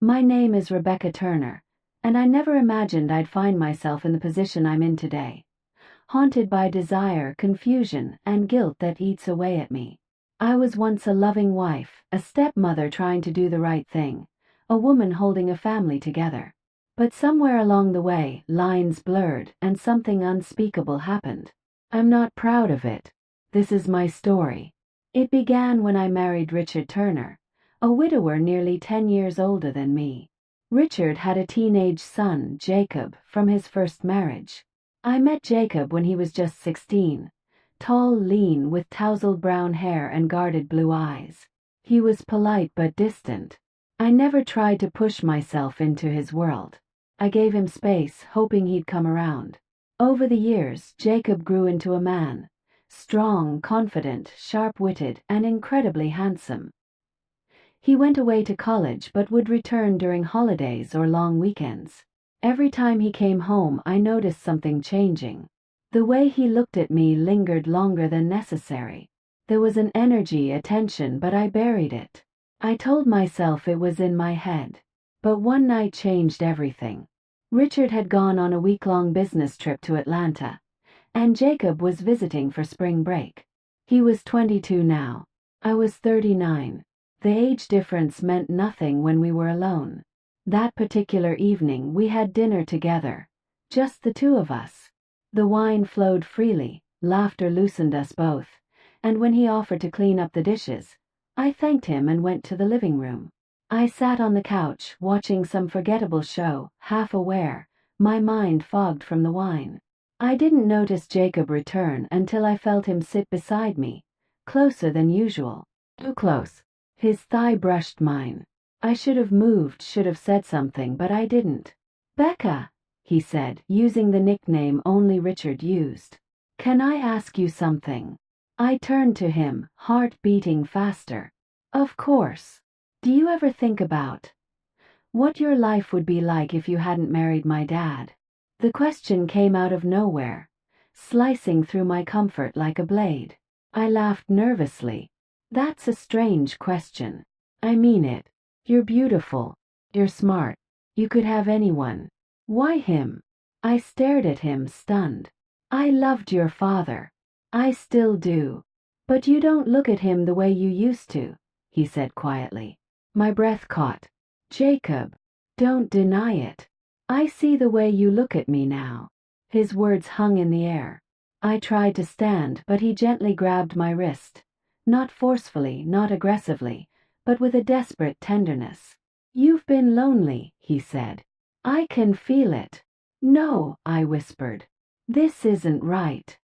My name is Rebecca Turner, and I never imagined I'd find myself in the position I'm in today, haunted by desire, confusion, and guilt that eats away at me. I was once a loving wife, a stepmother trying to do the right thing, a woman holding a family together. But somewhere along the way, lines blurred, and something unspeakable happened. I'm not proud of it. This is my story. It began when I married Richard Turner, a widower nearly 10 years older than me. Richard had a teenage son, Jacob, from his first marriage. I met Jacob when he was just 16, tall, lean, with tousled brown hair and guarded blue eyes. He was polite but distant. I never tried to push myself into his world. I gave him space, hoping he'd come around. Over the years, Jacob grew into a man, strong, confident, sharp-witted, and incredibly handsome. He went away to college but would return during holidays or long weekends. Every time he came home, I noticed something changing. The way he looked at me lingered longer than necessary. There was an energy, a tension, but I buried it. I told myself it was in my head. But one night changed everything. Richard had gone on a week-long business trip to Atlanta, and Jacob was visiting for spring break. He was 22 now. I was 39. The age difference meant nothing when we were alone. That particular evening we had dinner together, just the two of us. The wine flowed freely, laughter loosened us both, and when he offered to clean up the dishes, I thanked him and went to the living room. I sat on the couch, watching some forgettable show, half aware, my mind fogged from the wine. I didn't notice Jacob return until I felt him sit beside me, closer than usual. Too close. His thigh brushed mine. I should have moved, should have said something, but I didn't. "Becca," he said, using the nickname only Richard used. "Can I ask you something?" I turned to him, heart beating faster. "Of course. Do you ever think about what your life would be like if you hadn't married my dad?" The question came out of nowhere, slicing through my comfort like a blade. I laughed nervously. "That's a strange question. I mean it. You're beautiful. You're smart. You could have anyone. Why him?" I stared at him, stunned. "I loved your father. I still do. But you don't look at him the way you used to," he said quietly. My breath caught. "Jacob, don't deny it. I see the way you look at me now." His words hung in the air. I tried to stand, but he gently grabbed my wrist. Not forcefully, not aggressively, but with a desperate tenderness. "You've been lonely," he said. "I can feel it." "No," I whispered. "This isn't right."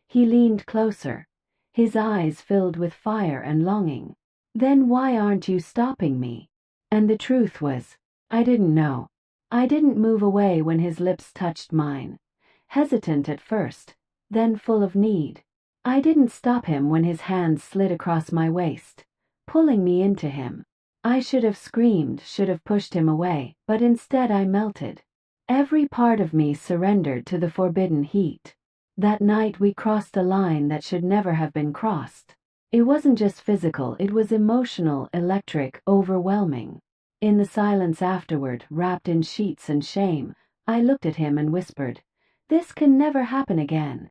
He leaned closer, his eyes filled with fire and longing. "Then why aren't you stopping me?" And the truth was, I didn't know. I didn't move away when his lips touched mine, hesitant at first, then full of need. I didn't stop him when his hands slid across my waist, pulling me into him. I should have screamed, should have pushed him away, but instead I melted. Every part of me surrendered to the forbidden heat. That night we crossed a line that should never have been crossed. It wasn't just physical, it was emotional, electric, overwhelming. In the silence afterward, wrapped in sheets and shame, I looked at him and whispered, "This can never happen again."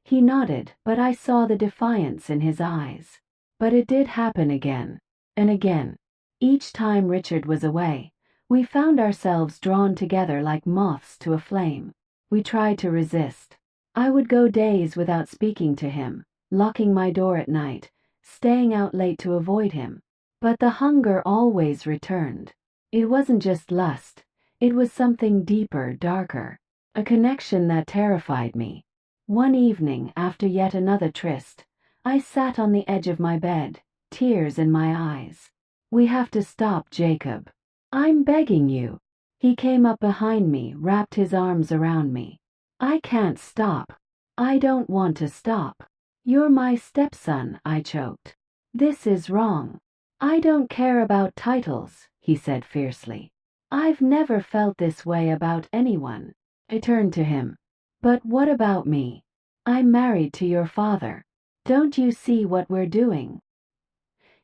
He nodded, but I saw the defiance in his eyes. But it did happen again, and again. Each time Richard was away, we found ourselves drawn together like moths to a flame. We tried to resist. I would go days without speaking to him, locking my door at night, staying out late to avoid him. But the hunger always returned. It wasn't just lust, it was something deeper, darker, a connection that terrified me. One evening, after yet another tryst, I sat on the edge of my bed, tears in my eyes. "We have to stop, Jacob. I'm begging you." He came up behind me, wrapped his arms around me. "I can't stop. I don't want to stop." "You're my stepson," I choked. "This is wrong." "I don't care about titles," he said fiercely. "I've never felt this way about anyone." I turned to him. "But what about me? I'm married to your father. Don't you see what we're doing?"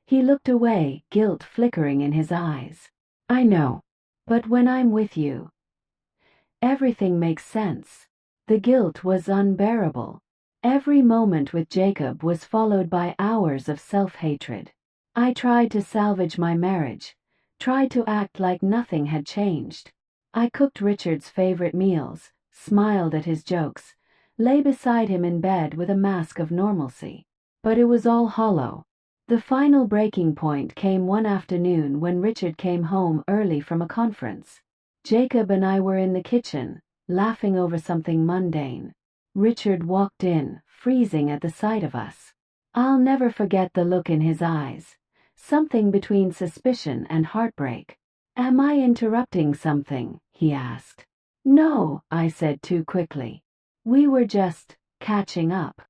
He looked away, guilt flickering in his eyes. I know. But when I'm with you, everything makes sense. The guilt was unbearable. Every moment with Jacob was followed by hours of self-hatred. I tried to salvage my marriage, tried to act like nothing had changed. I cooked Richard's favorite meals, smiled at his jokes, lay beside him in bed with a mask of normalcy. But it was all hollow. The final breaking point came one afternoon when Richard came home early from a conference. Jacob and I were in the kitchen, laughing over something mundane. Richard walked in, freezing at the sight of us. I'll never forget the look in his eyes, something between suspicion and heartbreak. "Am I interrupting something?" he asked. "No," I said too quickly. "We were just catching up."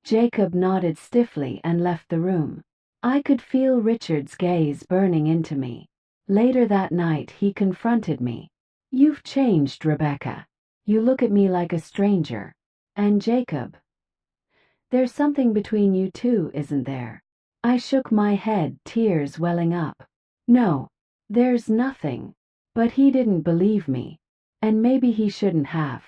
Jacob nodded stiffly and left the room. I could feel Richard's gaze burning into me. Later that night he confronted me. "You've changed, Rebecca. You look at me like a stranger. And Jacob, there's something between you two, isn't there?" I shook my head, tears welling up. "No, there's nothing." But he didn't believe me. And maybe he shouldn't have.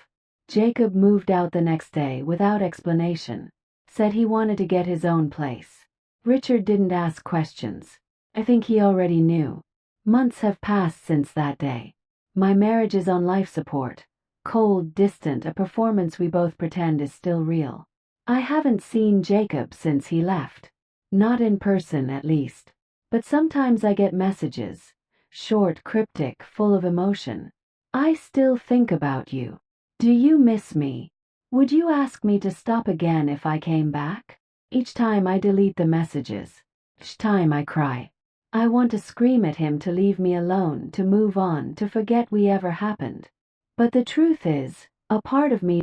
Jacob moved out the next day without explanation. Said he wanted to get his own place. Richard didn't ask questions. I think he already knew. Months have passed since that day. My marriage is on life support. Cold, distant, a performance we both pretend is still real. I haven't seen Jacob since he left. Not in person, at least. But sometimes I get messages. Short, cryptic, full of emotion. "I still think about you. Do you miss me? Would you ask me to stop again if I came back?" Each time I delete the messages. Each time I cry. I want to scream at him to leave me alone, to move on, to forget we ever happened. But the truth is, a part of me